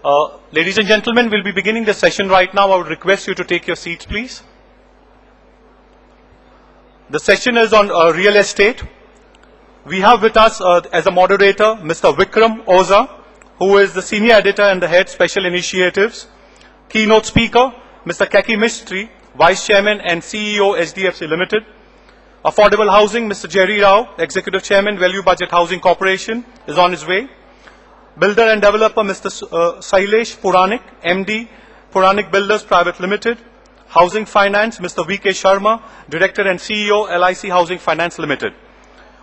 Ladies and gentlemen, we'll be beginning the session right now. I would request you to take your seats, please. The session is on real estate. We have with us as a moderator Mr. Vikram Oza, who is the senior editor and the head special initiatives. Keynote speaker, Mr. Keki Mistry, Vice Chairman and CEO HDFC Limited. Affordable Housing, Mr. Jerry Rao, Executive Chairman, Value Budget Housing Corporation, is on his way. Builder and developer, Mr. Sailesh Puranik, MD, Puranik Builders Private Limited. Housing Finance, Mr. V.K. Sharma, Director and CEO, LIC Housing Finance Limited.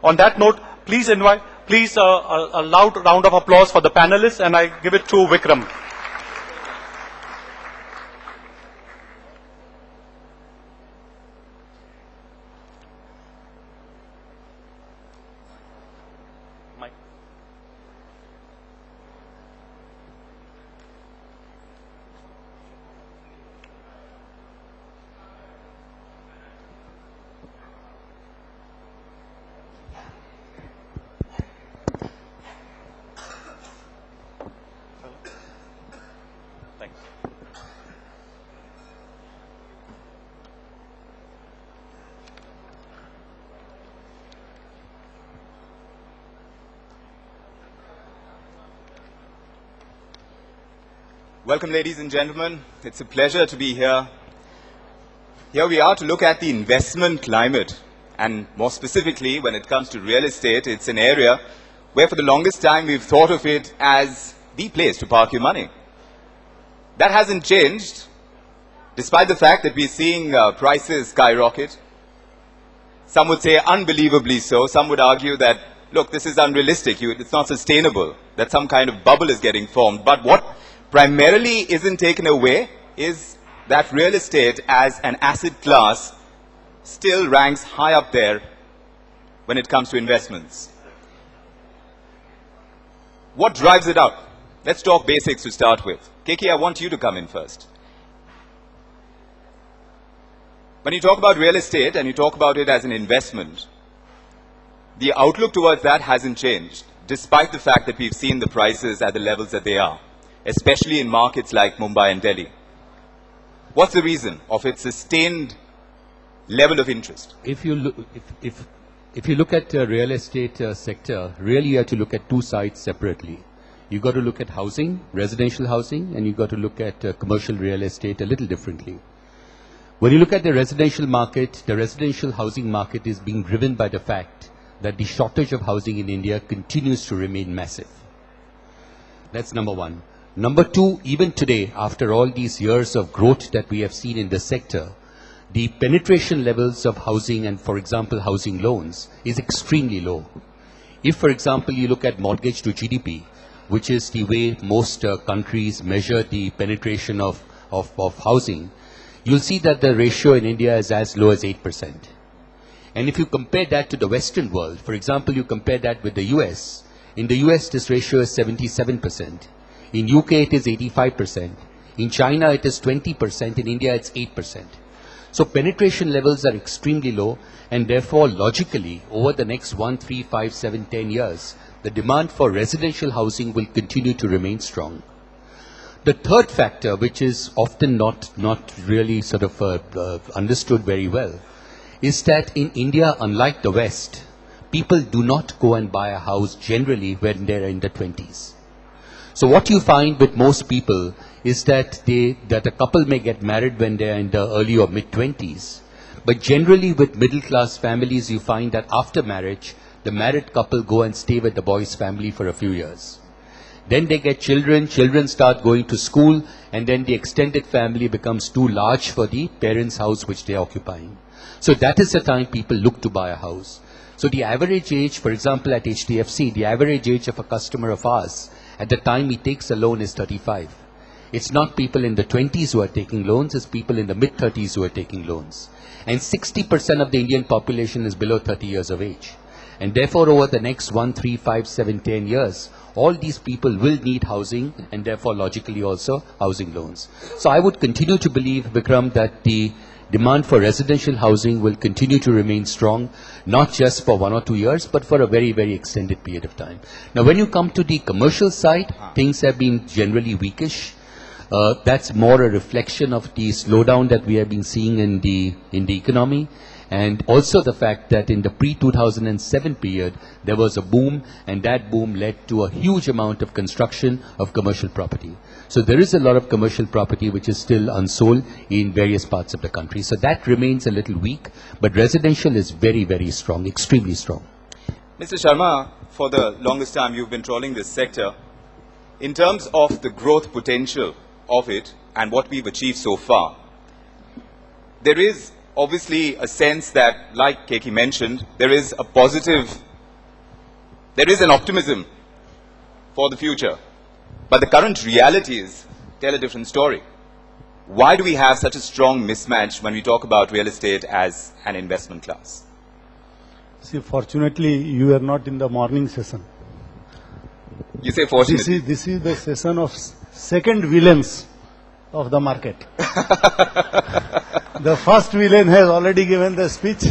On that note, please a loud round of applause for the panelists, and I give it to Vikram. Welcome, ladies and gentlemen. It's a pleasure to be here. Here we are to look at the investment climate. And more specifically, when it comes to real estate, it's an area where for the longest time we've thought of it as the place to park your money. That hasn't changed, despite the fact that we're seeing prices skyrocket. Some would say unbelievably so. Some would argue that, look, this is unrealistic. It's not sustainable, that some kind of bubble is getting formed. But what primarily isn't taken away is that real estate as an asset class still ranks high up there when it comes to investments. What drives it up? Let's talk basics to start with. Keki, I want you to come in first. When you talk about real estate and you talk about it as an investment, the outlook towards that hasn't changed, despite the fact that we've seen the prices at the levels that they are, especially in markets like Mumbai and Delhi. What's the reason of its sustained level of interest? If you look at the real estate sector, really you have to look at two sides separately. You've got to look at housing, residential housing, and you've got to look at commercial real estate a little differently. When you look at the residential housing market is being driven by the fact that the shortage of housing in India continues to remain massive. That's number one. Number two, even today, after all these years of growth that we have seen in the sector, the penetration levels of housing and, for example, housing loans is extremely low. If, for example, you look at mortgage to GDP, which is the way most countries measure the penetration of housing, you'll see that the ratio in India is as low as 8%. And if you compare that to the Western world, for example, you compare that with the US, in the US this ratio is 77%. In UK it is 85%. In China it is 20%. In India it's 8%. So penetration levels are extremely low, and therefore logically over the next 1, 3, 5, 7, 10 years, the demand for residential housing will continue to remain strong. The third factor, which is often not really sort of understood very well, is that in India, unlike the West, people do not go and buy a house generally when they're in the 20s. So what you find with most people is that a couple may get married when they're in the early or mid-20s. But generally with middle-class families, you find that after marriage, the married couple go and stay with the boy's family for a few years. Then they get children start going to school, and then the extended family becomes too large for the parents' house which they're occupying. So that is the time people look to buy a house. So the average age, for example at HDFC, the average age of a customer of ours at the time he takes a loan is 35. It's not people in the 20s who are taking loans, it's people in the mid-30s who are taking loans. And 60% of the Indian population is below 30 years of age. And therefore over the next 1, 3, 5, 7, 10 years, all these people will need housing and therefore logically also housing loans. So I would continue to believe, Vikram, that the demand for residential housing will continue to remain strong, not just for 1 or 2 years, but for a very, very extended period of time. Now, when you come to the commercial side, things have been generally weakish. That's more a reflection of the slowdown that we have been seeing in the economy, and also the fact that in the pre-2007 period, there was a boom, and that boom led to a huge amount of construction of commercial property. So there is a lot of commercial property which is still unsold in various parts of the country. So that remains a little weak, but residential is very, very strong, extremely strong. Mr. Sharma, for the longest time you've been trolling this sector. In terms of the growth potential of it and what we've achieved so far, there is obviously a sense that, like Keki mentioned, there is an optimism for the future. But the current realities tell a different story. Why do we have such a strong mismatch when we talk about real estate as an investment class? See, fortunately, you are not in the morning session. You say fortunately. This is the session of second villains of the market. The first villain has already given the speech.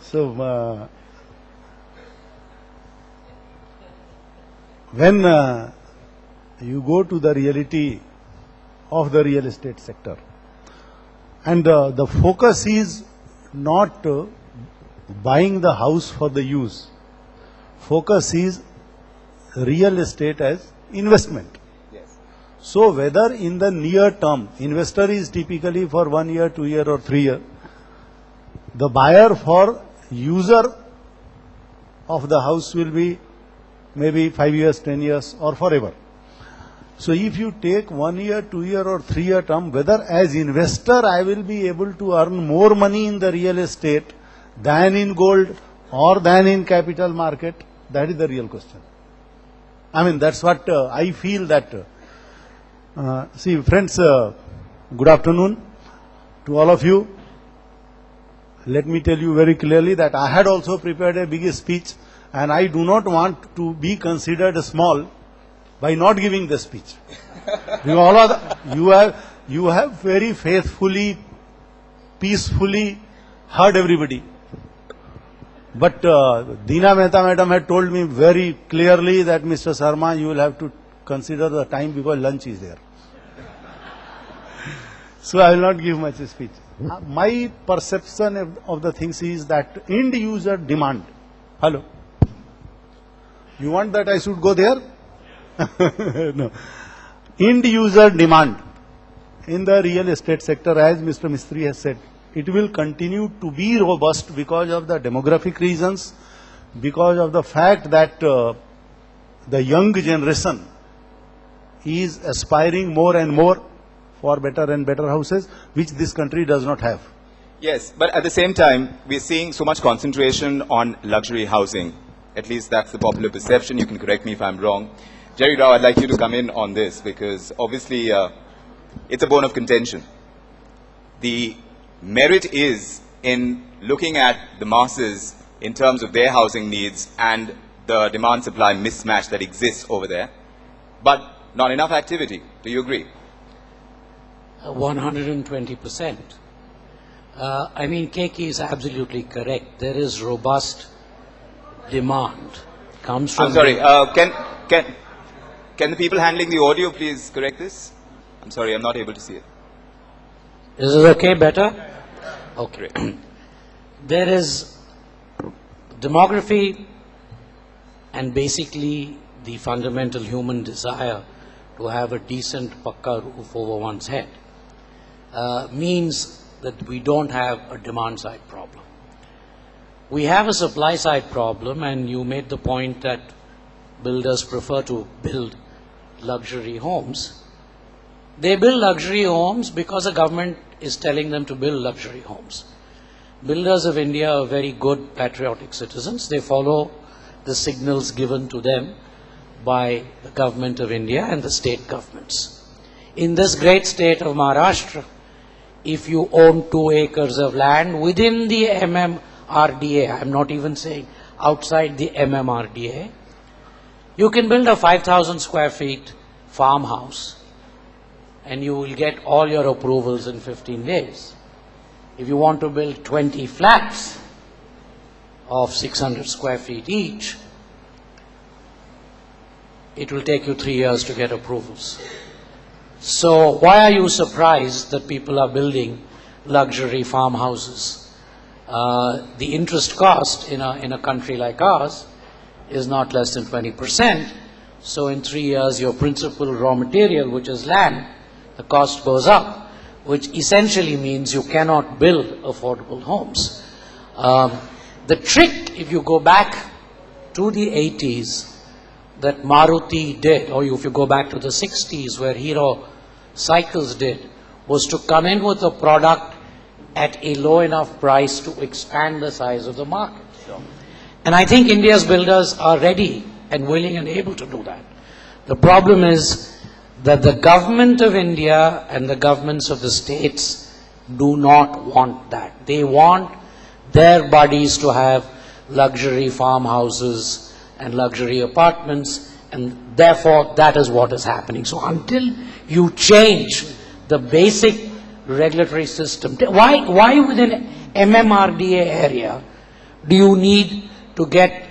So, when you go to the reality of the real estate sector, and the focus is not buying the house for the use, focus is real estate as investment. Yes. So whether in the near term, investor is typically for 1 year, 2 year or 3 year, the buyer for user of the house will be maybe 5 years, 10 years or forever. So if you take 1 year, 2 year or 3 year term, whether as investor I will be able to earn more money in the real estate than in gold or than in capital market, that is the real question. I mean, that's what I feel that. See, friends, good afternoon to all of you. Let me tell you very clearly that I had also prepared a big speech, and I do not want to be considered small by not giving the speech. You have very faithfully, peacefully heard everybody. But Deena Mehta madam had told me very clearly that Mr. Sharma, you will have to consider the time because lunch is there. So I will not give much speech. My perception of the things is that end user demand. Hello. You want that I should go there? No. End user demand in the real estate sector, as Mr. Mistry has said, it will continue to be robust because of the demographic reasons, because of the fact that the young generation is aspiring more and more for better and better houses, which this country does not have. Yes, but at the same time, we're seeing so much concentration on luxury housing. At least that's the popular perception. You can correct me if I'm wrong. Jerry Rao, I'd like you to come in on this because obviously it's a bone of contention. The merit is in looking at the masses in terms of their housing needs and the demand-supply mismatch that exists over there, but not enough activity. Do you agree? 120%. I mean, Keki is absolutely correct. There is robust demand. Comes from. I'm sorry. Can the people handling the audio please correct this? I'm sorry, I'm not able to see it. Is it okay? Better? Okay. There is demography and basically the fundamental human desire to have a decent pakka roof over one's head means that we don't have a demand side problem. We have a supply side problem, and you made the point that builders prefer to build luxury homes. They build luxury homes because the government is telling them to build luxury homes. Builders of India are very good patriotic citizens. They follow the signals given to them by the government of India and the state governments. In this great state of Maharashtra, if you own 2 acres of land within the MMRDA, I'm not even saying outside the MMRDA, you can build a 5,000 square feet farmhouse and you will get all your approvals in 15 days. If you want to build 20 flats of 600 square feet each, it will take you 3 years to get approvals. So why are you surprised that people are building luxury farmhouses? The interest cost in a country like ours is not less than 20%. So in 3 years, your principal raw material, which is land, the cost goes up, which essentially means you cannot build affordable homes. The trick, if you go back to the 80s, that Maruti did, or if you go back to the 60s where Hero Cycles did, was to come in with a product at a low enough price to expand the size of the market. And I think India's builders are ready and willing and able to do that. The problem is that the government of India and the governments of the states do not want that. They want their buddies to have luxury farmhouses and luxury apartments, and therefore that is what is happening. So until you change the basic regulatory system, why within MMRDA area do you need to get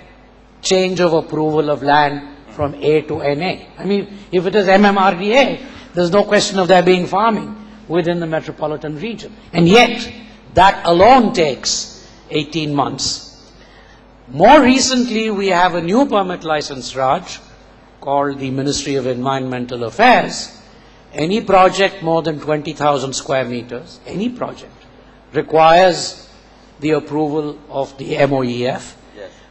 change of approval of land from A to NA? I mean, if it is MMRDA, there's no question of there being farming within the metropolitan region. And yet, that alone takes 18 months. More recently, we have a new permit license, Raj, called the Ministry of Environmental Affairs. Any project more than 20,000 square meters, any project, requires the approval of the MOEF,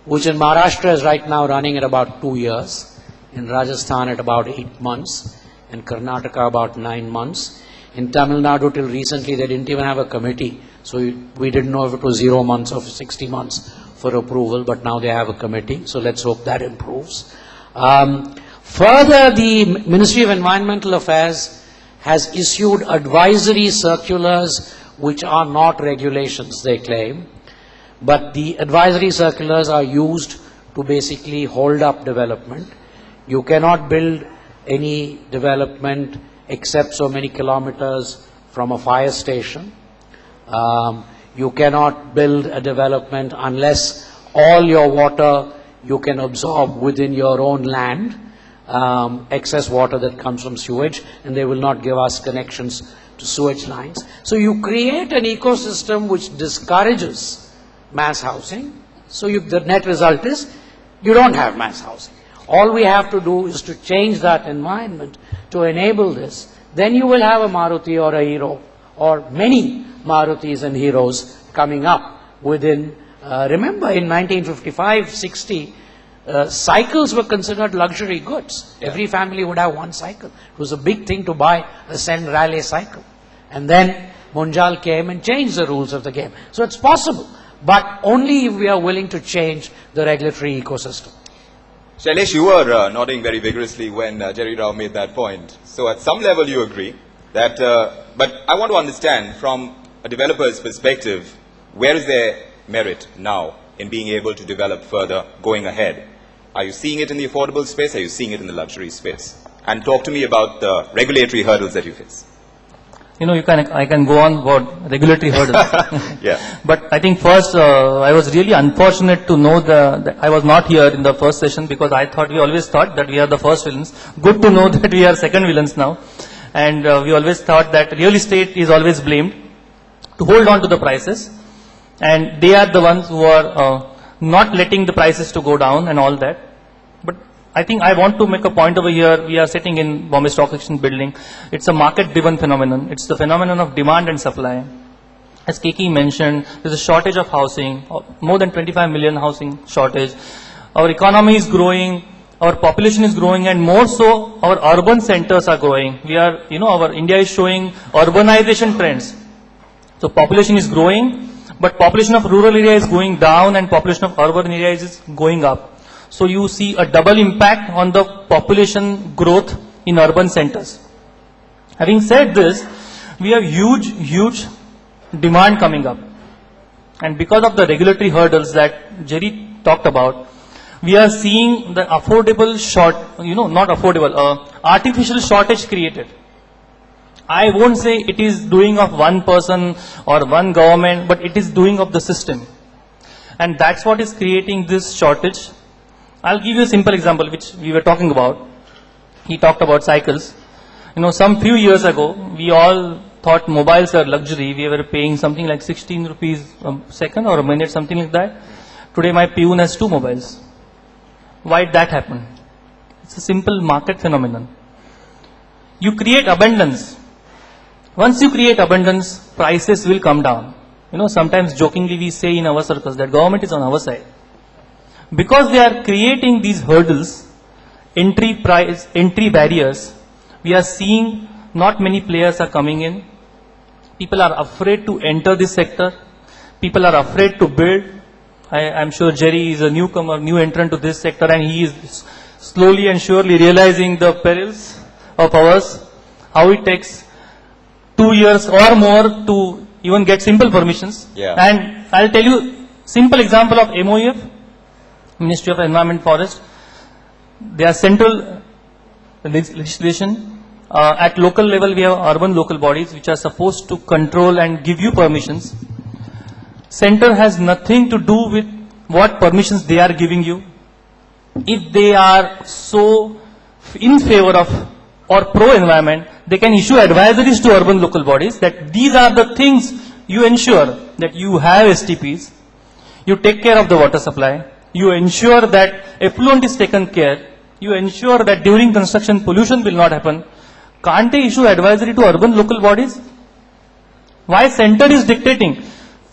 which in Maharashtra is right now running at about 2 years, in Rajasthan at about 8 months, in Karnataka about 9 months. In Tamil Nadu till recently they didn't even have a committee, so we didn't know if it was 0 months or 60 months for approval, but now they have a committee, so let's hope that improves. Further, the Ministry of Environmental Affairs has issued advisory circulars which are not regulations, they claim, but the advisory circulars are used to basically hold up development. You cannot build any development except so many kilometers from a fire station. You cannot build a development unless all your water you can absorb within your own land, excess water that comes from sewage, and they will not give us connections to sewage lines. So you create an ecosystem which discourages mass housing. So the net result is you don't have mass housing. All we have to do is to change that environment to enable this. Then you will have a Maruti or a Hero or many Marutis and Heroes coming up within, remember in 1955-60, cycles were considered luxury goods. Every family would have one cycle. It was a big thing to buy a Sen Raleigh cycle. And then Munjal came and changed the rules of the game. So it's possible, but only if we are willing to change the regulatory ecosystem. Shailesh, you were nodding very vigorously when Jerry Rao made that point. So at some level you agree that, but I want to understand from a developer's perspective, where is their merit now in being able to develop further going ahead? Are you seeing it in the affordable space? Are you seeing it in the luxury space? And talk to me about the regulatory hurdles that you face. You know, I can go on about regulatory hurdles. Yeah. But I think first, I was really unfortunate to know that I was not here in the first session because we always thought that we are the first villains. Good to know that we are second villains now. And we always thought that real estate is always blamed to hold on to the prices. And they are the ones who are not letting the prices to go down and all that. But I think I want to make a point over here. We are sitting in Bombay Stock Exchange building. It's a market-driven phenomenon. It's the phenomenon of demand and supply. As Keki mentioned, there's a shortage of housing, more than 25 million housing shortage. Our economy is growing, our population is growing, and more so, our urban centers are growing. Our India is showing urbanization trends. So population is growing, but population of rural area is going down and population of urban areas is going up. So you see a double impact on the population growth in urban centers. Having said this, we have huge demand coming up. And because of the regulatory hurdles that Jerry talked about, we are seeing the artificial shortage created. I won't say it is doing of one person or one government, but it is doing of the system. And that's what is creating this shortage. I'll give you a simple example which we were talking about. He talked about cycles. You know, some few years ago, we all thought mobiles are luxury. We were paying something like 16 rupees a second or a minute, something like that. Today my peon has 2 mobiles. Why did that happen? It's a simple market phenomenon. You create abundance. Once you create abundance, prices will come down. You know, sometimes jokingly we say in our circles that government is on our side. Because they are creating these hurdles, entry barriers, we are seeing not many players are coming in. People are afraid to enter this sector. People are afraid to build. I'm sure Jerry is a newcomer, new entrant to this sector, and he is slowly and surely realizing the perils of ours, how it takes 2 years or more to even get simple permissions. Yeah. And I'll tell you simple example of MOEF, Ministry of Environment Forest. They are central legislation. At local level, we have urban local bodies which are supposed to control and give you permissions. Center has nothing to do with what permissions they are giving you. If they are so in favor of or pro-environment, they can issue advisories to urban local bodies that these are the things you ensure that you have STPs, you take care of the water supply, you ensure that effluent is taken care, you ensure that during construction pollution will not happen. Can't they issue advisory to urban local bodies? Why center is dictating?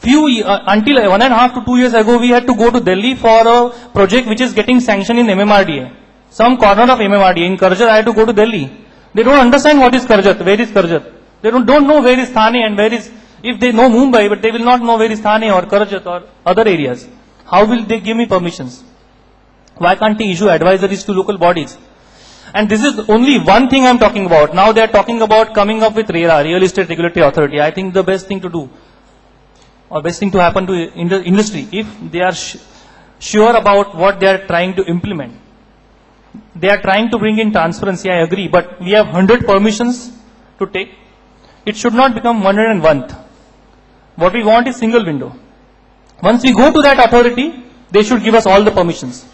Until 1.5 to 2 years ago, we had to go to Delhi for a project which is getting sanctioned in MMRDA. Some corner of MMRDA. In Karjat, I had to go to Delhi. They don't understand what is Karjat, where is Karjat. They don't know where is Thane and where is, if they know Mumbai, but they will not know where is Thane or Karjat or other areas. How will they give me permissions? Why can't they issue advisories to local bodies? And this is only one thing I'm talking about. Now they are talking about coming up with RERA, Real Estate Regulatory Authority. I think the best thing to do, or best thing to happen to industry, if they are sure about what they are trying to implement. They are trying to bring in transparency, I agree, but we have 100 permissions to take. It should not become 101th. What we want is single window. Once we go to that authority, they should give us all the permissions.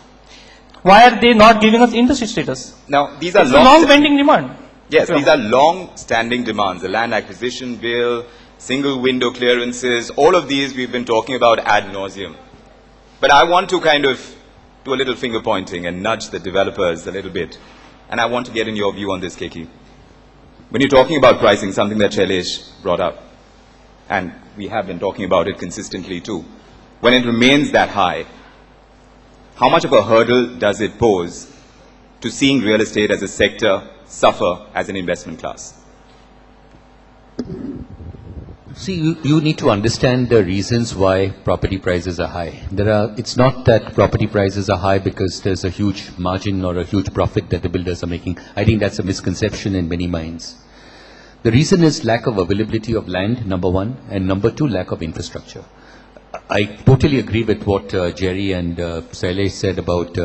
Why are they not giving us industry status? Now, these are It's a long pending demand. Yes, Sure. these are long-standing demands. The land acquisition bill, single window clearances, all of these we've been talking about ad nauseum. But I want to kind of do a little finger pointing and nudge the developers a little bit. And I want to get in your view on this, Keki. When you're talking about pricing, something that Shailesh brought up, and we have been talking about it consistently too, when it remains that high, how much of a hurdle does it pose to seeing real estate as a sector suffer as an investment class? See, you need to understand the reasons why property prices are high. It's not that property prices are high because there's a huge margin or a huge profit that the builders are making. I think that's a misconception in many minds. The reason is lack of availability of land, number one, and number two, lack of infrastructure. I totally agree with what Jerry and Shailesh said about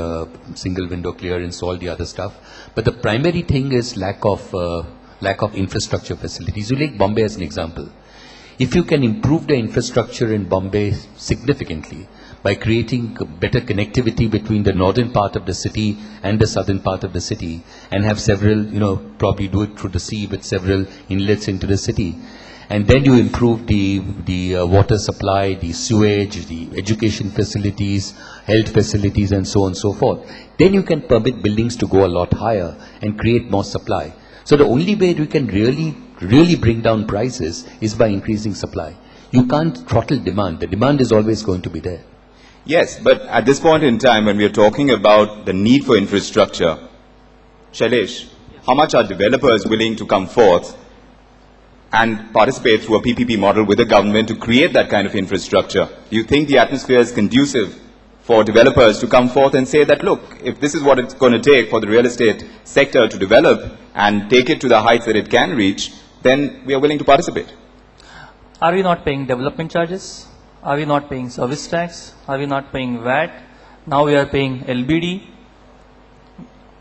single window clearance, all the other stuff. But the primary thing is lack of infrastructure facilities. You take Bombay as an example. If you can improve the infrastructure in Bombay significantly by creating better connectivity between the northern part of the city and the southern part of the city, and have several, probably do it through the sea with several inlets into the city, and then you improve the water supply, the sewage, the education facilities, health facilities, and so on and so forth, then you can permit buildings to go a lot higher and create more supply. So the only way we can really bring down prices is by increasing supply. You can't throttle demand. The demand is always going to be there. Yes, but at this point in time, when we are talking about the need for infrastructure, Shailesh, how much are developers willing to come forth and participate through a PPP model with the government to create that kind of infrastructure? Do you think the atmosphere is conducive for developers to come forth and say that, look, if this is what it's going to take for the real estate sector to develop and take it to the heights that it can reach, then we are willing to participate? Are we not paying development charges? Are we not paying service tax? Are we not paying VAT? Now we are paying LBD.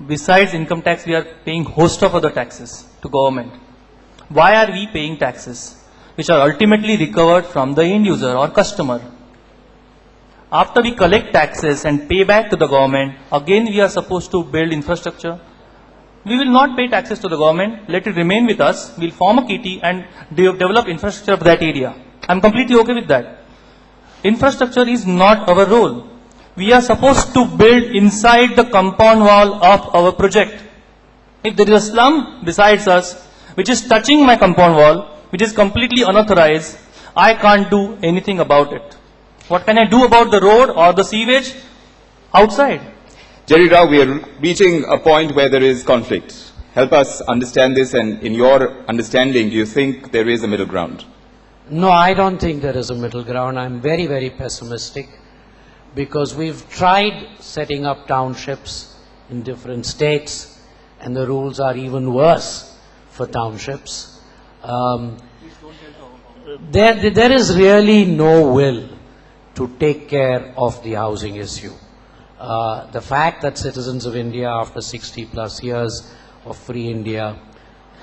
Besides income tax, we are paying host of other taxes to government. why are we paying taxes, which are ultimately recovered from the end user or customer? After we collect taxes and pay back to the government, again we are supposed to build infrastructure. We will not pay taxes to the government, let it remain with us, we'll form a kitty and develop infrastructure of that area. I'm completely okay with that. Infrastructure is not our role. We are supposed to build inside the compound wall of our project. If there is a slum besides us, which is touching my compound wall, which is completely unauthorized, I can't do anything about it. What can I do about the road or the sewage? Outside. Jerry Rao, we are reaching a point where there is conflict. Help us understand this, and in your understanding, do you think there is a middle ground? No, I don't think there is a middle ground. I'm very, very pessimistic because we've tried setting up townships in different states and the rules are even worse for townships. There is really no will to take care of the housing issue. The fact that citizens of India after 60 plus years of free India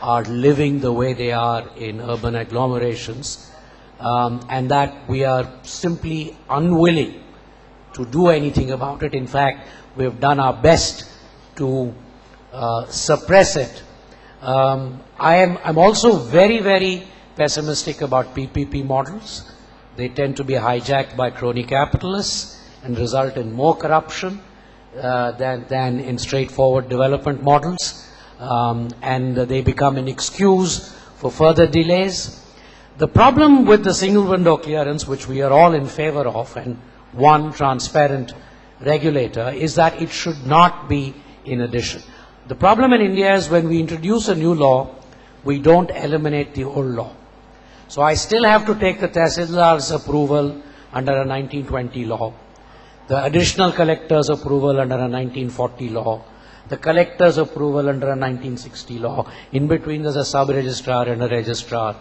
are living the way they are in urban agglomerations, and that we are simply unwilling to do anything about it. In fact, we have done our best to suppress it. I'm also very, very pessimistic about PPP models. They tend to be hijacked by crony capitalists and result in more corruption than in straightforward development models. And they become an excuse for further delays. The problem with the single window clearance, which we are all in favor of, and one transparent regulator, is that it should not be in addition. The problem in India is when we introduce a new law, we don't eliminate the old law. So I still have to take the Tehsildar's approval under a 1920 law, the additional collector's approval under a 1940 law, the collector's approval under a 1960 law. In between there's a sub-registrar and a registrar.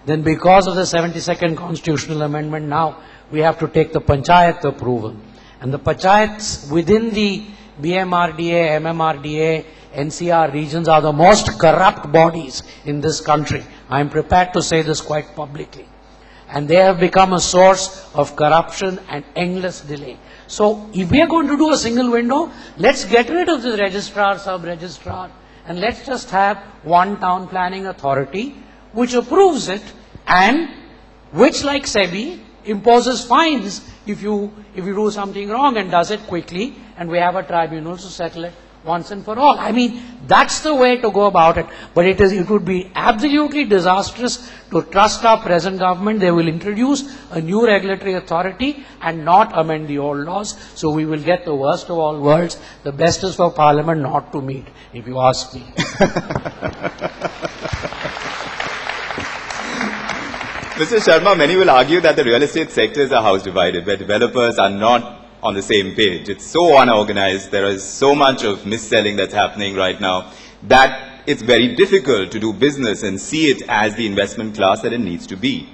Then because of the 72nd constitutional amendment, now we have to take the panchayat approval. And the panchayats within the BMRDA, MMRDA, NCR regions are the most corrupt bodies in this country. I am prepared to say this quite publicly. And they have become a source of corruption and endless delay. So if we are going to do a single window, let's get rid of the registrar, sub-registrar, and let's just have one town planning authority which approves it and which, like SEBI, imposes fines if you do something wrong and does it quickly, and we have a tribunal to settle it once and for all. I mean, that's the way to go about it. But it would be absolutely disastrous to trust our present government. They will introduce a new regulatory authority and not amend the old laws. So we will get the worst of all worlds. The best is for Parliament not to meet, if you ask me. Mr. Sharma, many will argue that the real estate sector is a house divided, where developers are not on the same page. It's so unorganized, there is so much of mis-selling that's happening right now, that it's very difficult to do business and see it as the investment class that it needs to be.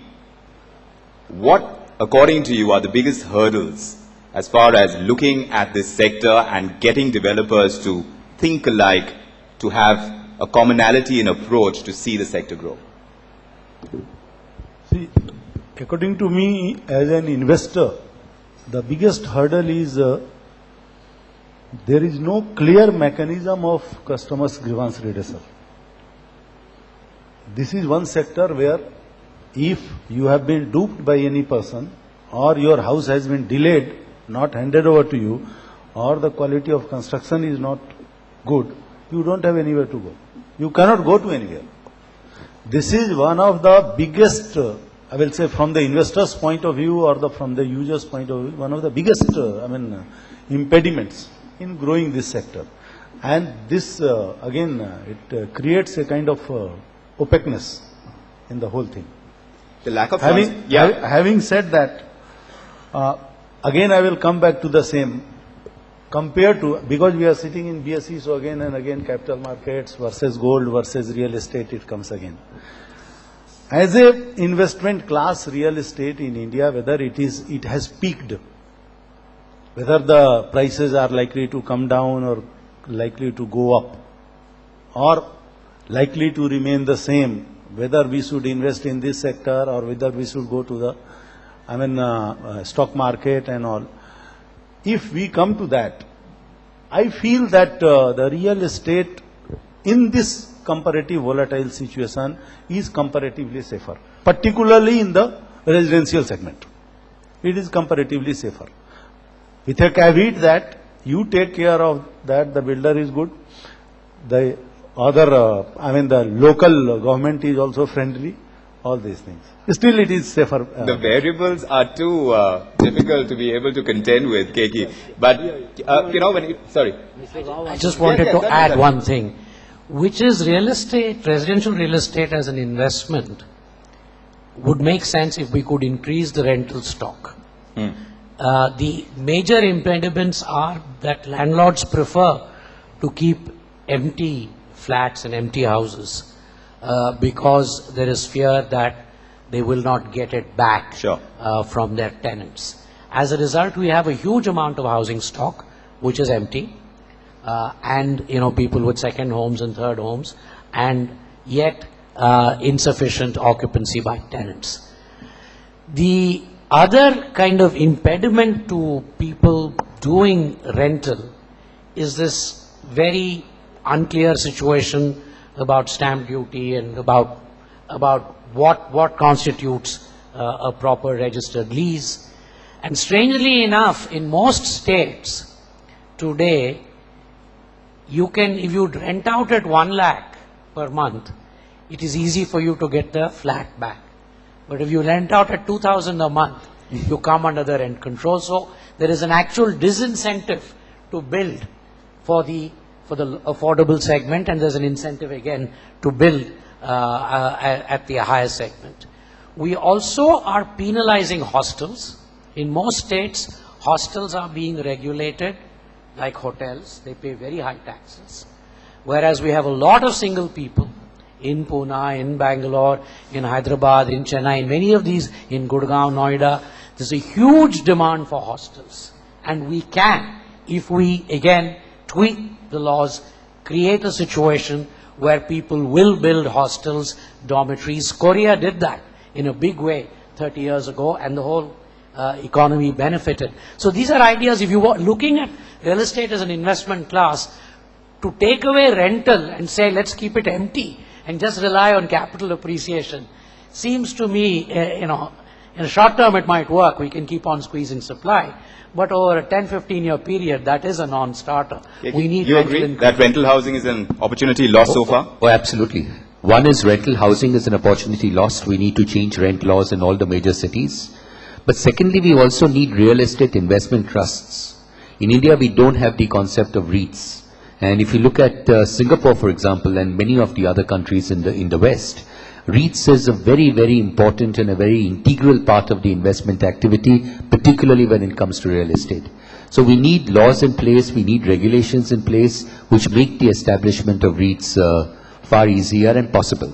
What, according to you, are the biggest hurdles as far as looking at this sector and getting developers to think alike, to have a commonality in approach to see the sector grow? See, according to me, as an investor, the biggest hurdle is there is no clear mechanism of customers' grievance redressal. This is one sector where if you have been duped by any person, or your house has been delayed, not handed over to you, or the quality of construction is not good, you don't have anywhere to go. You cannot go to anywhere. This is one of the biggest, I will say from the investor's point of view or from the user's point of view, one of the biggest, impediments in growing this sector. And this, again, it creates a kind of opaqueness in the whole thing. The lack of Having said that, again I will come back to the same. Compared to, because we are sitting in BSE, so again and again capital markets versus gold versus real estate, it comes again. As a investment class, real estate in India, whether it has peaked, whether the prices are likely to come down or likely to go up, or likely to remain the same, whether we should invest in this sector or whether we should go to the, stock market and all. If we come to that, I feel that the real estate in this comparative volatile situation is comparatively safer, particularly in the residential segment. It is comparatively safer. With a caveat that you take care of that, the builder is good, the other, the local government is also friendly, all these things. Still it is safer. The variables are too difficult to be able to contend with, Keki. But, sorry. I just wanted to add one thing, which is real estate, residential real estate as an investment would make sense if we could increase the rental stock. The major impediments are that landlords prefer to keep empty flats and empty houses because there is fear that they will not get it back from their tenants. As a result, we have a huge amount of housing stock which is empty, and people with second homes and third homes, and yet insufficient occupancy by tenants. The other kind of impediment to people doing rental is this very unclear situation about stamp duty and about what constitutes a proper registered lease. And strangely enough, in most states today, you can, if you rent out at 1 lakh per month, it is easy for you to get the flat back. But if you rent out at 2,000 a month, you come under the rent control. So there is an actual disincentive to build for the affordable segment, and there's an incentive again to build at the higher segment. We also are penalizing hostels. In most states, hostels are being regulated like hotels. They pay very high taxes. Whereas we have a lot of single people in Pune, in Bangalore, in Hyderabad, in Chennai, in many of these, in Gurgaon, Noida, there's a huge demand for hostels. And we can, if we again tweak the laws, create a situation where people will build hostels, dormitories. Korea did that in a big way 30 years ago, and the whole economy benefited. So these are ideas. If you are looking at real estate as an investment class, to take away rental and say let's keep it empty and just rely on capital appreciation seems to me, in a short term it might work. We can keep on squeezing supply. But over a 10-15 year period, that is a non-starter. We need you agree that rental housing is an opportunity lost so far? Oh, absolutely. One is rental housing is an opportunity lost. We need to change rent laws in all the major cities. But secondly, we also need real estate investment trusts. In India, we don't have the concept of REITs. And if you look at Singapore, for example, and many of the other countries in the West, REITs is a very, very important and a very integral part of the investment activity, particularly when it comes to real estate. So we need laws in place, we need regulations in place, which make the establishment of REITs far easier and possible.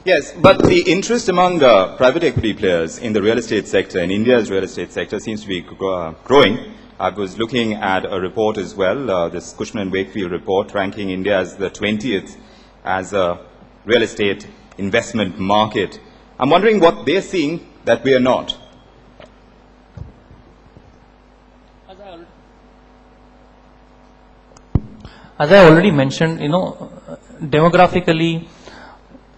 Yes, but the interest among private equity players in the real estate sector, in India's real estate sector, seems to be growing. I was looking at a report as well, this Cushman & Wakefield report, ranking India as the 20th as a real estate investment market. I'm wondering what they're seeing that we are not. As I already mentioned, demographically,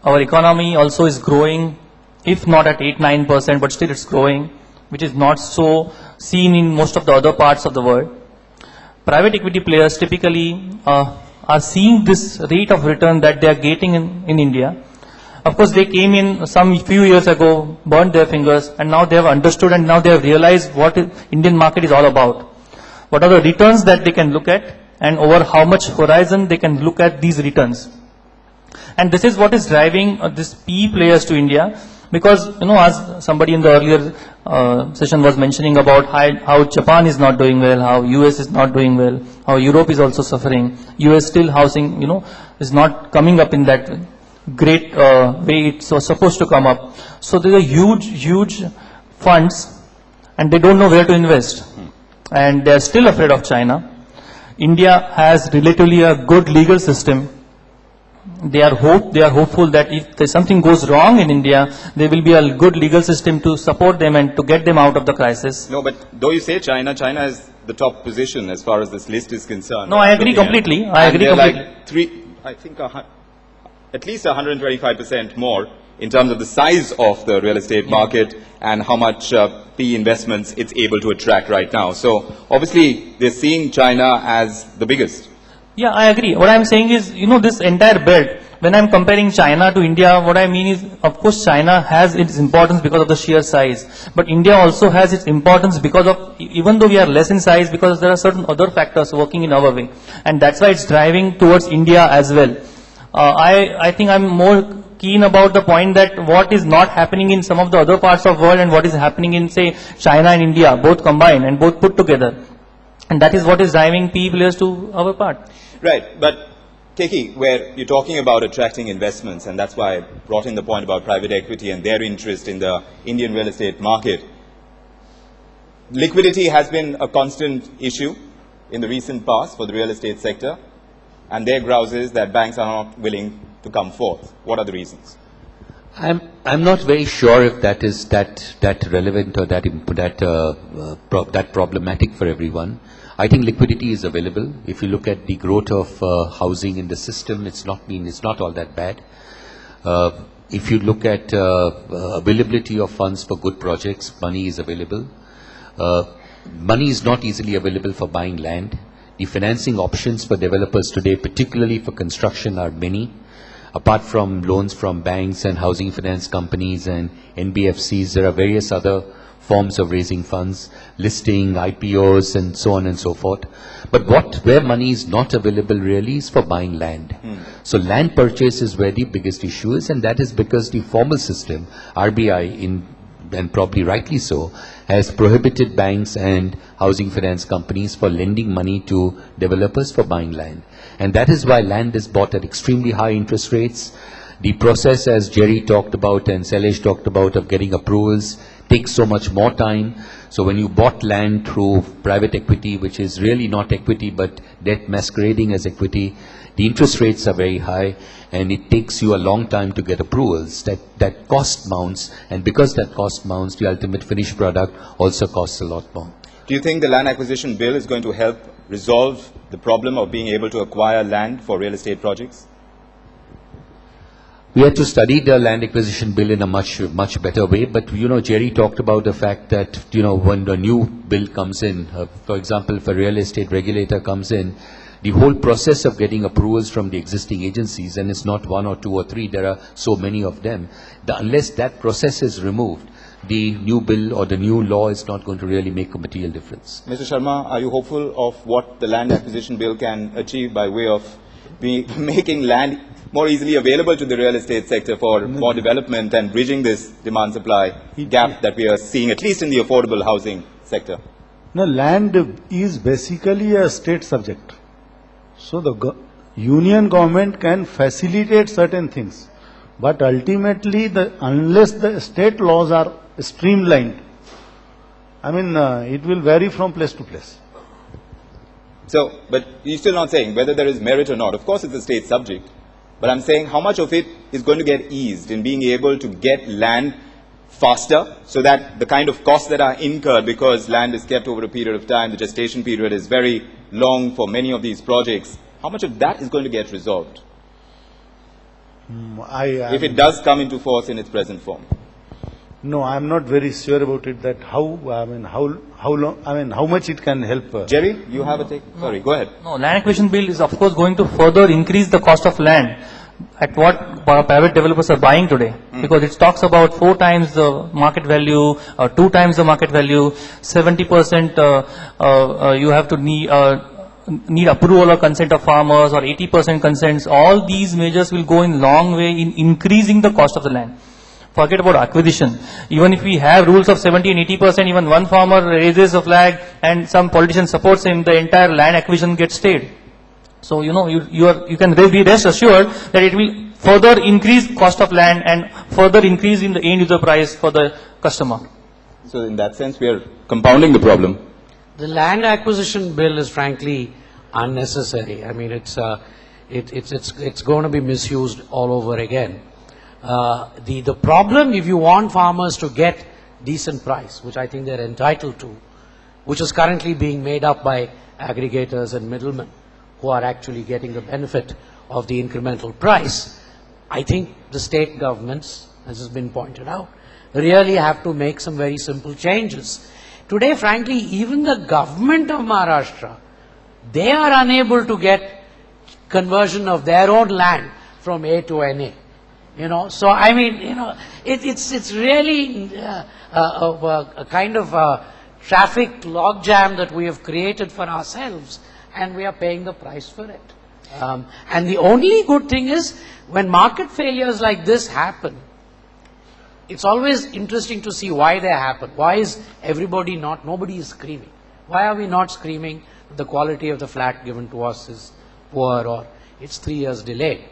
our economy also is growing, if not at 8-9%, but still it's growing, which is not so seen in most of the other parts of the world. Private equity players typically are seeing this rate of return that they are getting in India. Of course, they came in some few years ago, burned their fingers, and now they have understood and now they have realized what Indian market is all about. What are the returns that they can look at, and over how much horizon they can look at these returns. And this is what is driving these PE players to India, because, as somebody in the earlier session was mentioning about how Japan is not doing well, how US is not doing well, how Europe is also suffering. US still housing, is not coming up in that great way it was supposed to come up. So there are huge funds, and they don't know where to invest. And they are still afraid of China. India has relatively a good legal system. they are hopeful that if there's something goes wrong in India, there will be a good legal system to support them and to get them out of the crisis. No, but though you say China is the top position as far as this list is concerned. No, I agree Looking at- completely. I and agree they're completely. At least 125% more in terms of the size of the real estate market and how much PE investments it's able to attract right now. So obviously they're seeing China as the biggest. Yeah, I agree. What I'm saying is, this entire belt, when I'm comparing China to India, what I mean is, of course, China has its importance because of the sheer size. But India also has its importance because of, even though we are less in size, because there are certain other factors working in our way. And that's why it's driving towards India as well. I think I'm more keen about the point that what is not happening in some of the other parts of the world and what is happening in, say, China and India, both combined and both put together. And that is what is driving PE players to our part. Right, but Keki, where you're talking about attracting investments, and that's why I brought in the point about private equity and their interest in the Indian real estate market. Liquidity has been a constant issue in the recent past for the real estate sector, and their grouse is that banks are not willing to come forth. What are the reasons? I'm not very sure if that is that relevant or that problematic for everyone. I think liquidity is available. If you look at the growth of housing in the system, it's not all that bad. If you look at availability of funds for good projects, money is available. Money is not easily available for buying land. The financing options for developers today, particularly for construction, are many. Apart from loans from banks and housing finance companies and NBFCs, there are various other forms of raising funds, listing, IPOs, and so on and so forth. But where money is not available really is for buying land. So land purchase is where the biggest issue is, and that is because the formal system, RBI, and probably rightly so, has prohibited banks and housing finance companies for lending money to developers for buying land. And that is why land is bought at extremely high interest rates. The process, as Jerry talked about and Sailesh talked about, of getting approvals takes so much more time. So when you bought land through private equity, which is really not equity but debt masquerading as equity, the interest rates are very high and it takes you a long time to get approvals. That cost mounts, and because that cost mounts, the ultimate finished product also costs a lot more. Do you think the land acquisition bill is going to help resolve the problem of being able to acquire land for real estate projects? We had to study the land acquisition bill in a much better way, but Jerry talked about the fact that when the new bill comes in, for example, if a real estate regulator comes in, the whole process of getting approvals from the existing agencies, and it's not one or two or three, there are so many of them, unless that process is removed, the new bill or the new law is not going to really make a material difference. Mr. Sharma, are you hopeful of what the land acquisition bill can achieve by way of making land more easily available to the real estate sector for more development and bridging this demand-supply gap that we are seeing, at least in the affordable housing sector? No, land is basically a state subject. So the union government can facilitate certain things. But ultimately, unless the state laws are streamlined, it will vary from place to place. So, but you're still not saying whether there is merit or not. Of course, it's a state subject. But I'm saying how much of it is going to get eased in being able to get land faster, so that the kind of costs that are incurred because land is kept over a period of time, the gestation period is very long for many of these projects, how much of that is going to get resolved if it does come into force in its present form? No, I am not very sure about it. That how much it can help. Jerry, you have a take? Sorry, go ahead. No, land acquisition bill is of course going to further increase the cost of land at what private developers are buying today, because it talks about 4 times the market value, 2 times the market value, 70% you have to need approval or consent of farmers, or 80% consents. All these measures will go in long way in increasing the cost of the land. Forget about acquisition. Even if we have rules of 70 and 80%, even one farmer raises a flag and some politician supports him, the entire land acquisition gets stayed. So, you can be rest assured that it will further increase cost of land and further increase in the end user price for the customer. So in that sense, we are compounding the problem. The land acquisition bill is frankly unnecessary. it's going to be misused all over again. The problem, if you want farmers to get decent price, which I think they're entitled to, which is currently being made up by aggregators and middlemen who are actually getting the benefit of the incremental price, I think the state governments, as has been pointed out, really have to make some very simple changes. Today, frankly, even the government of Maharashtra, they are unable to get conversion of their own land from A to NA. You know, so I mean, you know, it's really a kind of a traffic logjam that we have created for ourselves, and we are paying the price for it. And the only good thing is, when market failures like this happen, it's always interesting to see why they happen. Why is nobody is screaming? Why are we not screaming the quality of the flat given to us is poor, or it's 3 years delayed?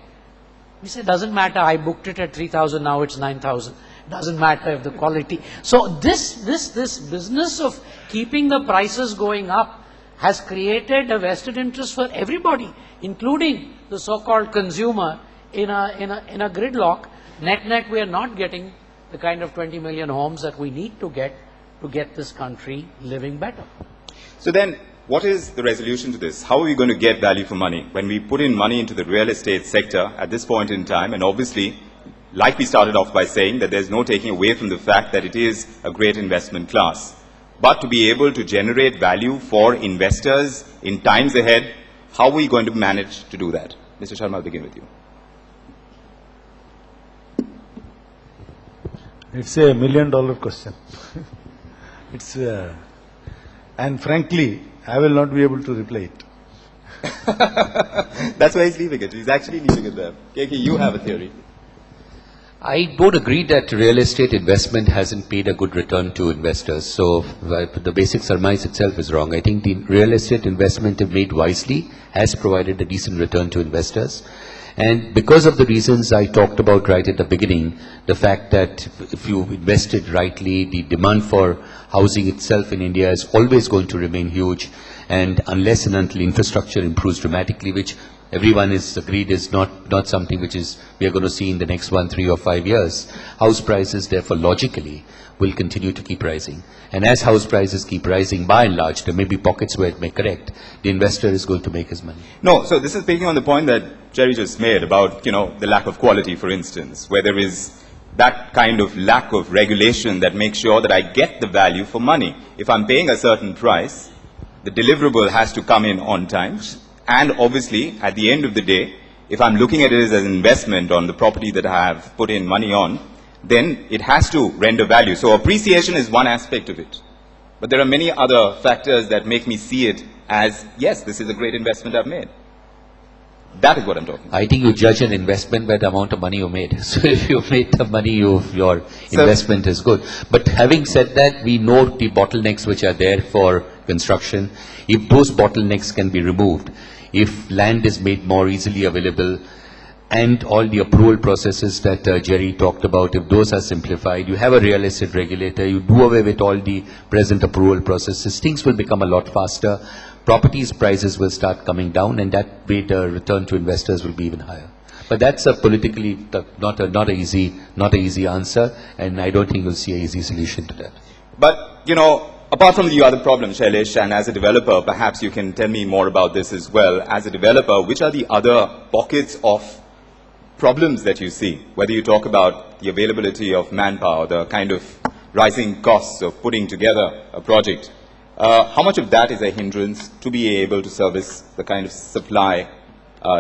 We say, doesn't matter, I booked it at 3,000, now it's 9,000. Doesn't matter if the quality. So this business of keeping the prices going up has created a vested interest for everybody, including the so-called consumer, in a gridlock. Net, we are not getting the kind of 20 million homes that we need to get this country living better. So then, what is the resolution to this? How are we going to get value for money when we put in money into the real estate sector at this point in time? And obviously, like we started off by saying, that there's no taking away from the fact that it is a great investment class. But to be able to generate value for investors in times ahead, how are we going to manage to do that? Mr. Sharma, I'll begin with you. It's $1 million question. And frankly, I will not be able to reply it. That's why he's leaving it. He's actually leaving it there. KK, you have a theory. I don't agree that real estate investment hasn't paid a good return to investors. So the basic surmise itself is wrong. I think the real estate investment, if made wisely, has provided a decent return to investors. And because of the reasons I talked about right at the beginning, the fact that if you invested rightly, the demand for housing itself in India is always going to remain huge. And unless and until infrastructure improves dramatically, which everyone is agreed is not something which is we are going to see in the next 1, 3 or 5 years, house prices therefore logically will continue to keep rising. And as house prices keep rising, by and large, there may be pockets where it may correct. The investor is going to make his money. No, so this is picking on the point that Jerry just made about, the lack of quality, for instance, where there is that kind of lack of regulation that makes sure that I get the value for money. If I'm paying a certain price, the deliverable has to come in on time. And obviously, at the end of the day, if I'm looking at it as an investment on the property that I have put in money on, then it has to render value. So appreciation is one aspect of it. But there are many other factors that make me see it as, yes, this is a great investment I've made. That is what I'm talking about. I think you judge an investment by the amount of money you made. So if you made the money, your investment is good. But having said that, we know the bottlenecks which are there for construction. If those bottlenecks can be removed, if land is made more easily available, and all the approval processes that Jerry talked about, if those are simplified, you have a real estate regulator, you do away with all the present approval processes, things will become a lot faster. Properties prices will start coming down, and that way the return to investors will be even higher. But that's a politically not a easy answer, and I don't think you'll see an easy solution to that. But, apart from the other problems, Shailesh, and as a developer, perhaps you can tell me more about this as well. As a developer, which are the other pockets of problems that you see? Whether you talk about the availability of manpower, the kind of rising costs of putting together a project, how much of that is a hindrance to be able to service the kind of supply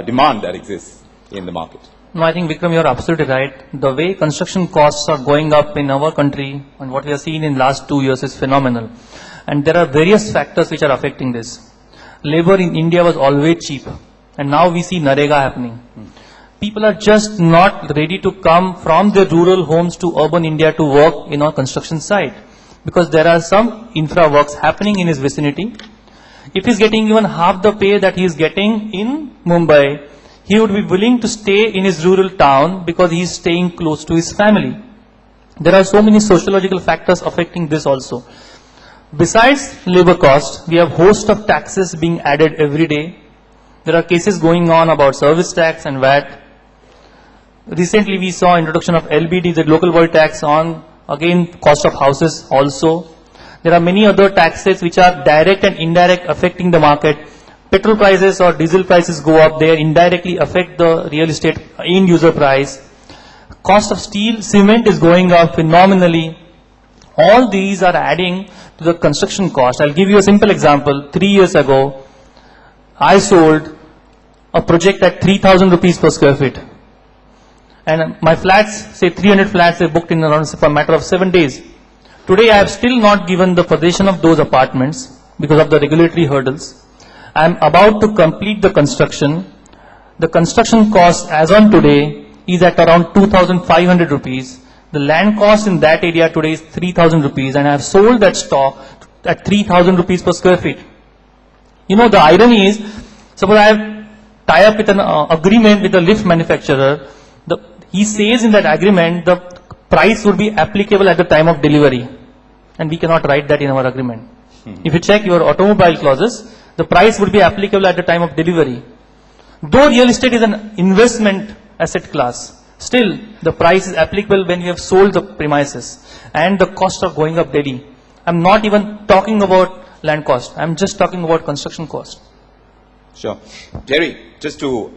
demand that exists in the market? No, I think, Vikram, you're absolutely right. The way construction costs are going up in our country and what we have seen in last 2 years is phenomenal. And there are various factors which are affecting this. Labor in India was always cheap, and now we see Narega happening. People are just not ready to come from their rural homes to urban India to work in our construction site, because there are some infra works happening in his vicinity. If he's getting even half the pay that he is getting in Mumbai, he would be willing to stay in his rural town because he is staying close to his family. There are so many sociological factors affecting this also. Besides labor cost, we have host of taxes being added every day. There are cases going on about service tax and VAT. Recently we saw introduction of LBD, the local body tax on, again, cost of houses also. There are many other taxes which are direct and indirect affecting the market. Petrol prices or diesel prices go up, they indirectly affect the real estate end user price. Cost of steel, cement is going up phenomenally. All these are adding to the construction cost. I'll give you a simple example. 3 years ago, I sold a project at 3,000 rupees per square feet. And my flats, say 300 flats, they booked in around for a matter of 7 days. Today I have still not given the possession of those apartments because of the regulatory hurdles. I am about to complete the construction. The construction cost as on today is at around 2,500 rupees. The land cost in that area today is 3,000 rupees and I have sold that stock at 3,000 rupees per square feet. You know, the irony is, suppose I have tie up with an agreement with the lift manufacturer. He says in that agreement the price would be applicable at the time of delivery. And we cannot write that in our agreement. If you check your automobile clauses, the price would be applicable at the time of delivery. Though real estate is an investment asset class, still the price is applicable when you have sold the premises and the cost of going up daily. I'm not even talking about land cost. I'm just talking about construction cost. Sure. Jerry, just to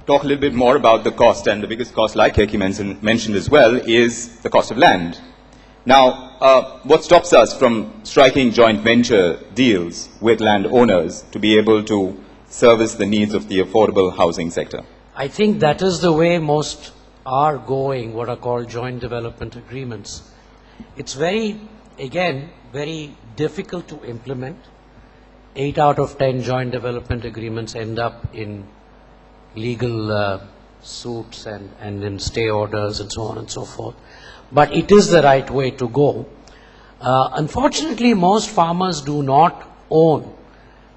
talk a little bit more about the cost, and the biggest cost, like Keki mentioned as well, is the cost of land. Now, what stops us from striking joint venture deals with landowners to be able to service the needs of the affordable housing sector? I think that is the way most are going, what are called joint development agreements. It's very difficult to implement. 8 out of 10 joint development agreements end up in legal suits and in stay orders and so on and so forth. But it is the right way to go. Unfortunately, most farmers do not own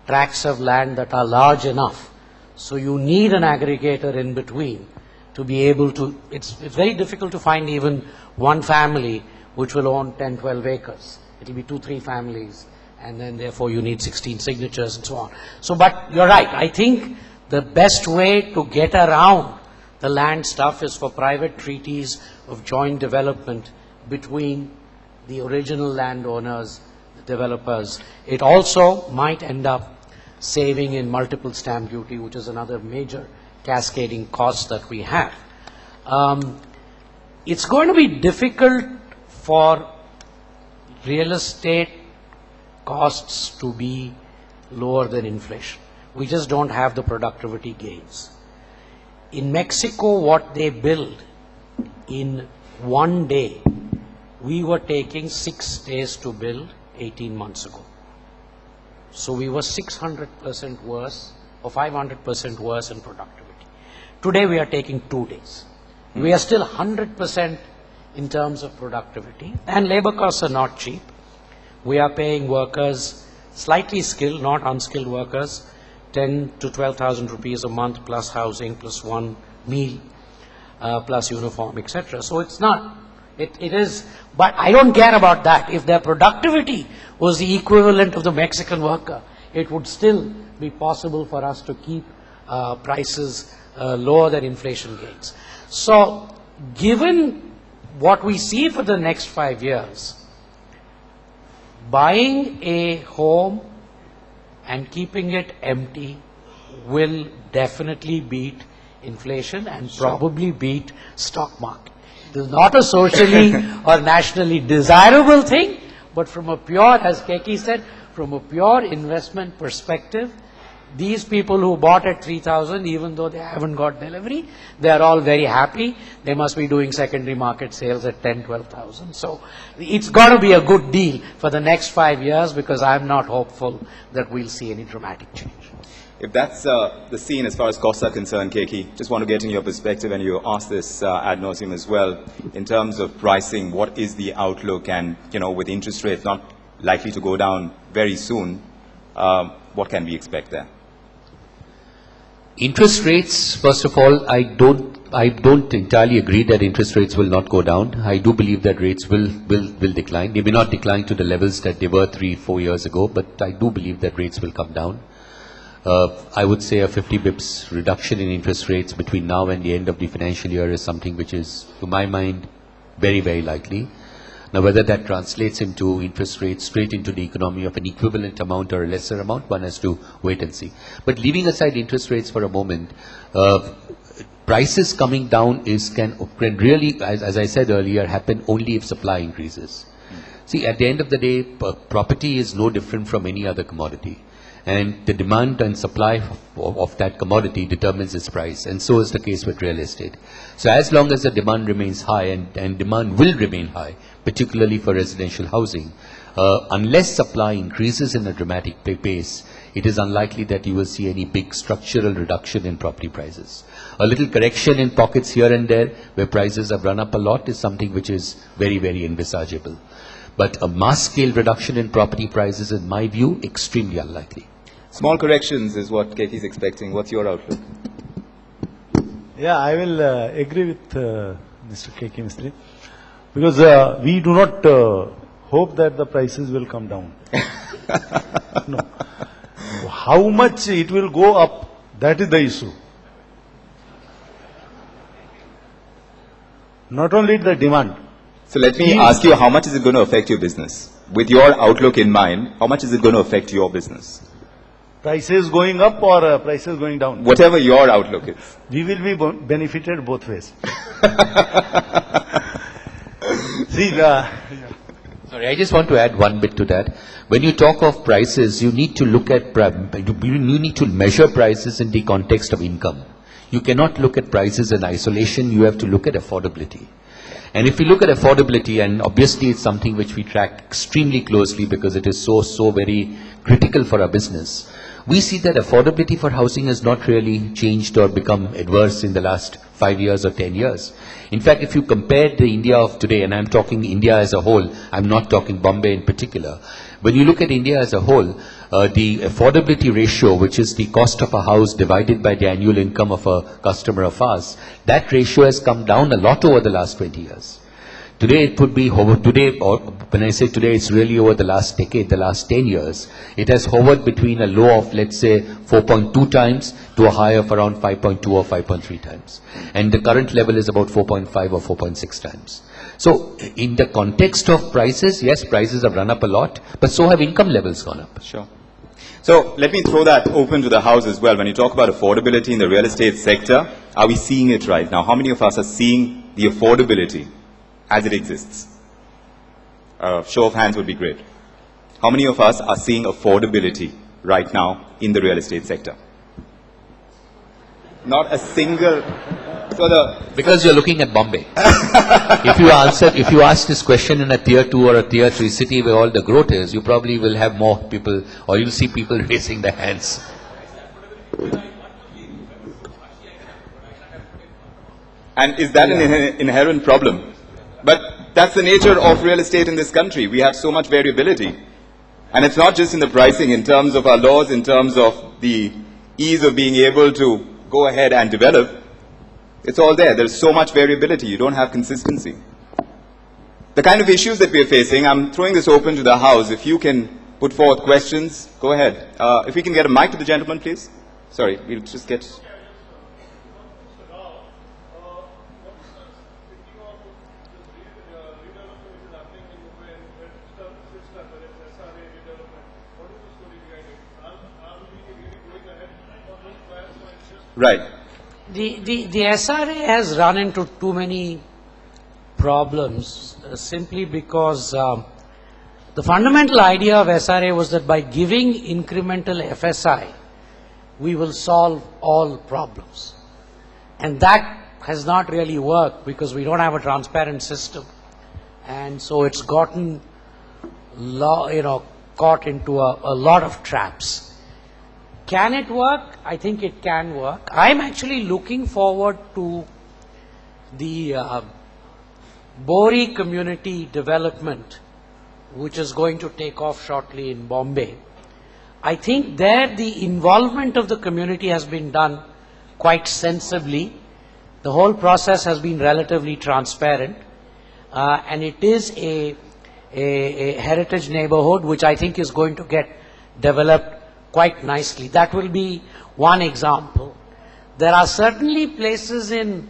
tracts of land that are large enough. So you need an aggregator in between to be able to, it's very difficult to find even one family which will own 10, 12 acres. It will be 2, 3 families, and then therefore you need 16 signatures and so on. So, but you're right, I think the best way to get around the land stuff is for private treaties of joint development between the original landowners, the developers. It also might end up saving in multiple stamp duty, which is another major cascading cost that we have. It's going to be difficult for real estate costs to be lower than inflation. We just don't have the productivity gains. In Mexico, what they build in one day, we were taking 6 days to build 18 months ago. So we were 600% worse or 500% worse in productivity. Today we are taking 2 days. We are still 100% in terms of productivity, and labor costs are not cheap. We are paying workers, slightly skilled, not unskilled workers, 10 to 12,000 rupees a month plus housing, plus one meal, plus uniform, etc. So it's not, it is, but I don't care about that. If their productivity was the equivalent of the Mexican worker, it would still be possible for us to keep prices lower than inflation gains. So given what we see for the next 5 years, buying a home and keeping it empty will definitely beat inflation and probably beat stock market. It is not a socially or nationally desirable thing, but from a pure, as Keki said, from a pure investment perspective, these people who bought at 3,000, even though they haven't got delivery, they are all very happy. They must be doing secondary market sales at 10, 12,000. So it's got to be a good deal for the next 5 years, because I'm not hopeful that we'll see any dramatic change. If that's the scene as far as costs are concerned, Keki, just want to get in your perspective, and you asked this ad nauseum as well, in terms of pricing, what is the outlook? And, you know, with interest rates not likely to go down very soon, what can we expect there? Interest rates, first of all, I don't entirely agree that interest rates will not go down. I do believe that rates will decline. They may not decline to the levels that they were 3-4 years ago, but I do believe that rates will come down. I would say a 50 bips reduction in interest rates between now and the end of the financial year is something which is, to my mind, very, very likely. Now, whether that translates into interest rates straight into the economy of an equivalent amount or a lesser amount, one has to wait and see. But leaving aside interest rates for a moment, prices coming down can really, as I said earlier, happen only if supply increases. See, at the end of the day, property is no different from any other commodity. And the demand and supply of that commodity determines its price. And so is the case with real estate. So as long as the demand remains high, and demand will remain high, particularly for residential housing, unless supply increases in a dramatic pace, it is unlikely that you will see any big structural reduction in property prices. A little correction in pockets here and there, where prices have run up a lot, is something which is very, very envisageable. But a mass-scale reduction in property prices, in my view, extremely unlikely. Small corrections is what KK is expecting. What's your outlook? Yeah, I will agree with Mr. KK Mistry, because we do not hope that the prices will come down. No. How much it will go up, that is the issue. Not only the demand. So let me ask you, how much is it going to affect your business? With your outlook in mind, how much is it going to affect your business? Prices going up or prices going down? Whatever your outlook is. We will be benefited both ways. See, Sorry, I just want to add one bit to that. When you talk of prices, you need to look at, you need to measure prices in the context of income. You cannot look at prices in isolation, you have to look at affordability. And if you look at affordability, and obviously it's something which we track extremely closely because it is so very critical for our business, we see that affordability for housing has not really changed or become adverse in the last 5 years or 10 years. In fact, if you compare the India of today, and I'm talking India as a whole, I'm not talking Bombay in particular. When you look at India as a whole, the affordability ratio, which is the cost of a house divided by the annual income of a customer of ours, that ratio has come down a lot over the last 20 years. Today it would be, today, or when I say today, it's really over the last decade, the last 10 years. It has hovered between a low of, let's say, 4.2 times to a high of around 5.2 or 5.3 times. And the current level is about 4.5 or 4.6 times. So in the context of prices, yes, prices have run up a lot, but so have income levels gone up. Sure. So let me throw that open to the house as well. When you talk about affordability in the real estate sector, are we seeing it right now? How many of us are seeing the affordability as it exists? Show of hands would be great. How many of us are seeing affordability right now in the real estate sector? Not a single. Because you're looking at Bombay. If you ask this question in a tier 2 or a tier 3 city where all the growth is, you probably will have more people, or you'll see people raising their hands. And is that an inherent problem? But that's the nature of real estate in this country. We have so much variability. And it's not just in the pricing, in terms of our laws, in terms of the ease of being able to go ahead and develop. It's all there. There's so much variability. You don't have consistency. The kind of issues that we're facing, I'm throwing this open to the House. If you can put forth questions, go ahead. If we can get a mic to the gentleman, please. Sorry, we'll just get... Right. The SRA has run into too many problems simply because the fundamental idea of SRA was that by giving incremental FSI, we will solve all problems. And that has not really worked because we don't have a transparent system. And so it's gotten, caught into a lot of traps. Can it work? I think it can work. I'm actually looking forward to the Bohri community development, which is going to take off shortly in Bombay. I think there the involvement of the community has been done quite sensibly. The whole process has been relatively transparent, and it is a heritage neighborhood which I think is going to get developed quite nicely. That will be one example. There are certainly places in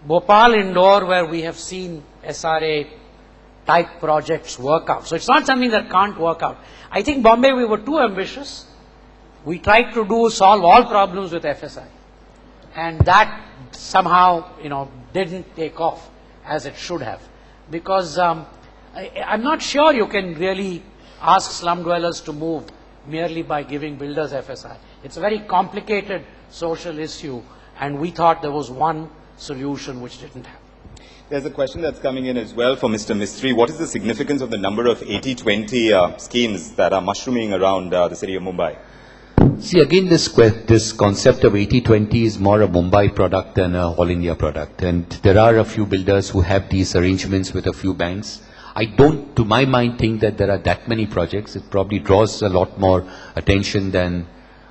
Bhopal, Indore, where we have seen SRA type projects work out. So it's not something that can't work out. I think Bombay, we were too ambitious. We tried to solve all problems with FSI. And that somehow, didn't take off as it should have. Because I'm not sure you can really ask slum dwellers to move merely by giving builders FSI. It's a very complicated social issue, and we thought there was one solution which didn't happen. There's a question that's coming in as well for Mr. Mistry. What is the significance of the number of 80-20 schemes that are mushrooming around the city of Mumbai? See, again, this concept of 80-20 is more a Mumbai product than a All India product. And there are a few builders who have these arrangements with a few banks. I don't, to my mind, think that there are that many projects. It probably draws a lot more attention than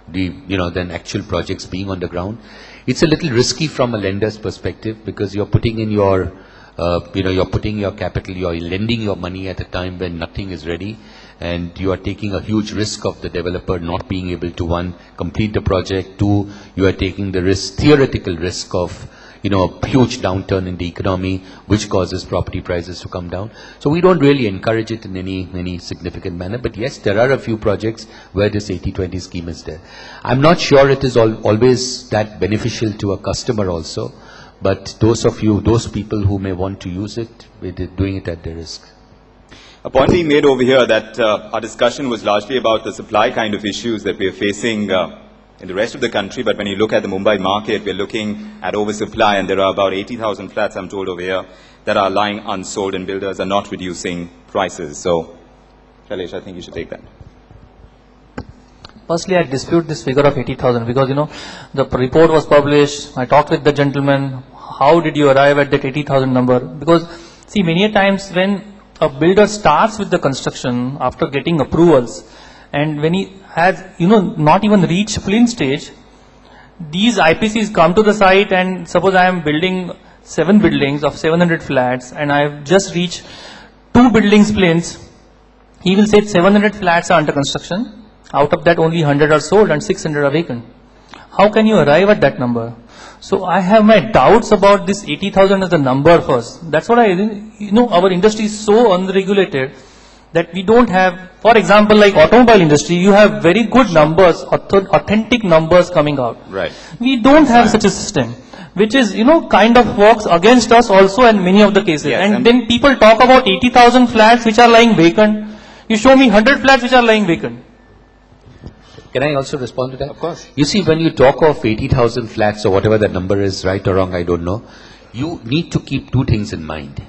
than actual projects being on the ground. It's a little risky from a lender's perspective because you're putting in your, you're putting your capital, you're lending your money at a time when nothing is ready, and you are taking a huge risk of the developer not being able to, one, complete the project, two, you are taking the risk, theoretical risk of, a huge downturn in the economy, which causes property prices to come down. So we don't really encourage it in any significant manner. But yes, there are a few projects where this 80-20 scheme is there. I'm not sure it is always that beneficial to a customer also. But those people who may want to use it, they're doing it at their risk. A point being made over here that our discussion was largely about the supply kind of issues that we are facing in the rest of the country, but when you look at the Mumbai market, we're looking at oversupply, and there are about 80,000 flats, I'm told over here, that are lying unsold, and builders are not reducing prices. So, Shailesh, I think you should take that. Firstly, I dispute this figure of 80,000 because, the report was published. I talked with the gentleman. How did you arrive at that 80,000 number? Because, see, many times when a builder starts with the construction after getting approvals, and when he has, not even reached plinth stage, these IPCs come to the site, and suppose I am building 7 buildings of 700 flats and I have just reached 2 buildings plinths, he will say 700 flats are under construction. Out of that only 100 are sold and 600 are vacant. How can you arrive at that number? So I have my doubts about this 80,000 as a number first. That's what our industry is so unregulated that we don't have, for example, like automobile industry, you have very good numbers, authentic numbers coming out. Right. We don't have such a system, which is, kind of works against us also in many of the cases. Yes, and then people talk about 80,000 flats which are lying vacant. You show me 100 flats which are lying vacant. Can I also respond to that? Of course. You see, when you talk of 80,000 flats or whatever that number is, right or wrong, I don't know, you need to keep two things in mind.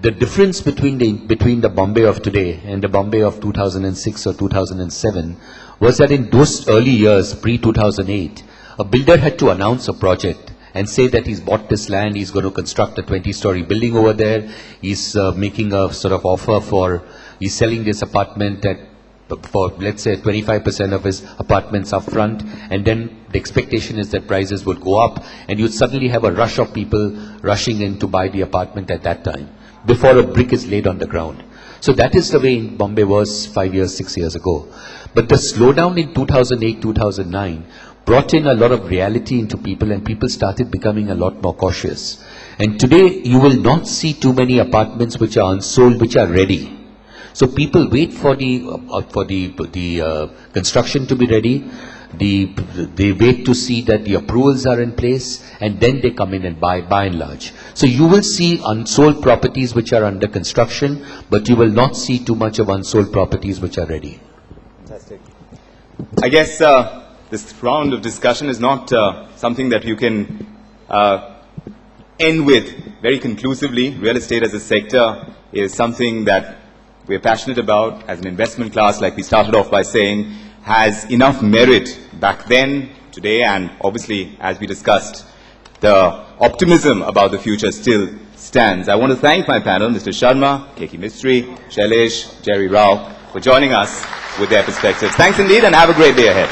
The difference between the Bombay of today and the Bombay of 2006 or 2007 was that in those early years, pre-2008, a builder had to announce a project and say that he's bought this land, he's going to construct a 20-story building over there, he's making a sort of offer he's selling this apartment for, let's say, 25% of his apartments up front, and then the expectation is that prices would go up, and you'd suddenly have a rush of people rushing in to buy the apartment at that time, before a brick is laid on the ground. So that is the way Bombay was 5 years, 6 years ago. But the slowdown in 2008, 2009 brought in a lot of reality into people, and people started becoming a lot more cautious. And today you will not see too many apartments which are unsold, which are ready. So people wait for the construction to be ready. They wait to see that the approvals are in place, and then they come in and buy and large. So you will see unsold properties which are under construction, but you will not see too much of unsold properties which are ready. Fantastic. I guess this round of discussion is not something that you can end with very conclusively. Real estate as a sector is something that we're passionate about as an investment class, like we started off by saying, has enough merit back then, today, and obviously, as we discussed, the optimism about the future still stands. I want to thank my panel, Mr. Sharma, K.K. Mistry, Shailesh, Jerry Rao, for joining us with their perspectives. Thanks indeed, and have a great day ahead.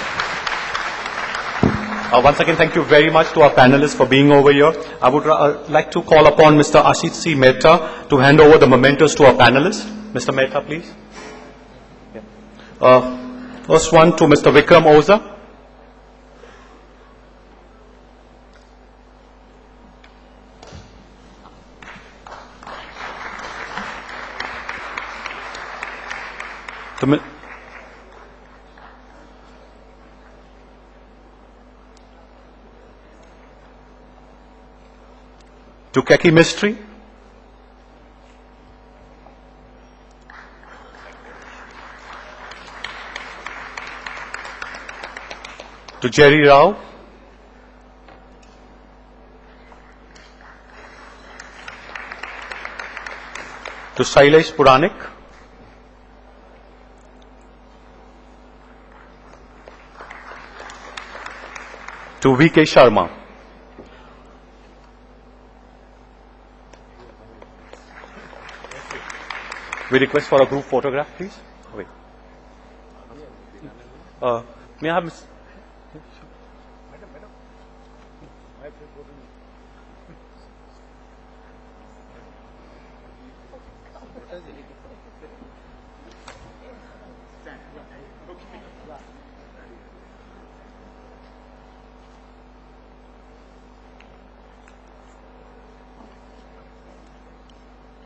Once again, thank you very much to our panelists for being over here. I would like to call upon Mr. Ashit C. Mehta to hand over the mementos to our panelists. Mr. Mehta, please. Yeah. First one to Mr. Vikram Oza. To Keki Mistry. To Jerry Rao. To Sailesh Puranik. To VK Sharma. We request for a group photograph, please. Wait. May I have Ms.